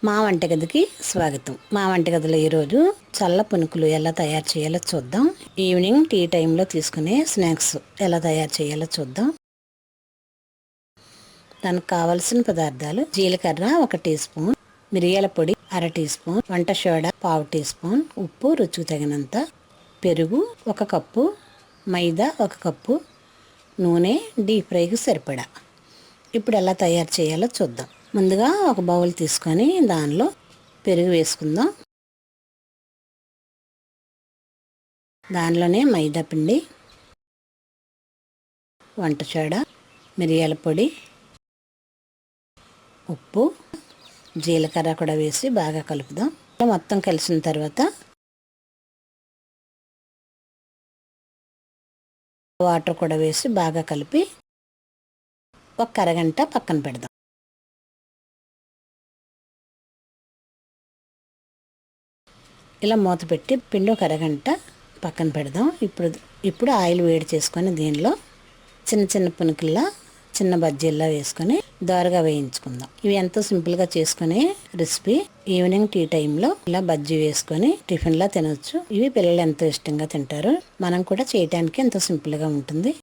మా వంటగదికి స్వాగతం. మా వంటగదిలో ఈరోజు చల్ల పునుకులు ఎలా తయారు చేయాలో చూద్దాం. ఈవినింగ్ టీ టైంలో తీసుకునే స్నాక్స్ ఎలా తయారు చేయాలో చూద్దాం. దానికి కావలసిన పదార్థాలు: జీలకర్ర 1 టీ స్పూన్, మిరియాల పొడి 1/2 టీ స్పూన్, వంట సోడా 1/2 టీ స్పూన్, ఉప్పు రుచికి తగినంత, పెరుగు 1 కప్పు, మైదా 1 కప్పు, నూనె డీప్ ఫ్రైకి సరిపడా. ఇప్పుడు ఎలా తయారు చేయాలో చూద్దాం. ముందుగా ఒక బౌల్ తీసుకొని దానిలో పెరుగు వేసుకుందాం. దానిలోనే మైదా పిండి, వంట సోడా, మిరియాల పొడి, ఉప్పు, జీలకర్ర కూడా వేసి బాగా కలుపుదాం. మొత్తం కలిసిన తర్వాత వాటర్ కూడా వేసి బాగా కలిపి ఒక అరగంట పక్కన పెడదాం. ఇలా మూత పెట్టి పిండి ఒక అరగంట పక్కన పెడదాం. ఇప్పుడు ఆయిల్ వేడి చేసుకొని దీనిలో చిన్న చిన్న పునుకుల్లా, చిన్న బజ్జీల్లా వేసుకొని దోరగా వేయించుకుందాం. ఇవి ఎంతో సింపుల్గా చేసుకునే రెసిపీ. ఈవినింగ్ టీ టైంలో ఇలా బజ్జీ వేసుకొని టిఫిన్లా తినవచ్చు. ఇవి పిల్లలు ఎంతో ఇష్టంగా తింటారు. మనం కూడా చేయడానికి ఎంతో సింపుల్గా ఉంటుంది.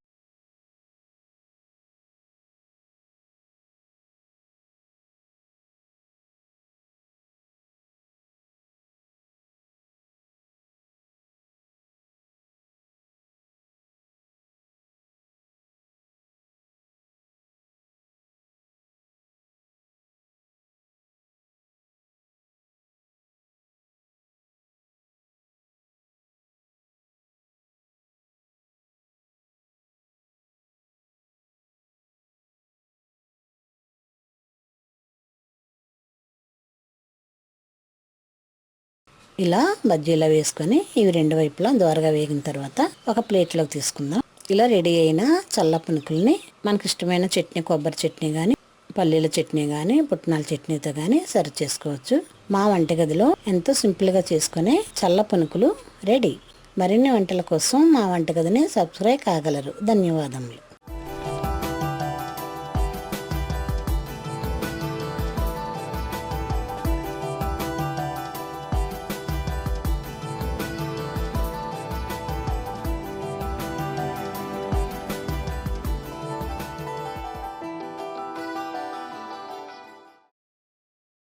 ఇలా బజ్జీలా వేసుకొని ఇవి రెండు వైపులా దోరగా వేగిన తర్వాత ఒక ప్లేట్లోకి తీసుకుందాం. ఇలా రెడీ అయిన చల్ల పునుకుల్ని మనకి ఇష్టమైన చట్నీ, కొబ్బరి చట్నీ కానీ, పల్లీల చట్నీ కానీ, పుట్నాల చట్నీతో కానీ సర్వ్ చేసుకోవచ్చు. మా వంటగదిలో ఎంతో సింపుల్గా చేసుకునే చల్ల పునుకులు రెడీ. మరిన్ని వంటల కోసం మా వంటగదిని సబ్స్క్రైబ్ కాగలరు. ధన్యవాదములు.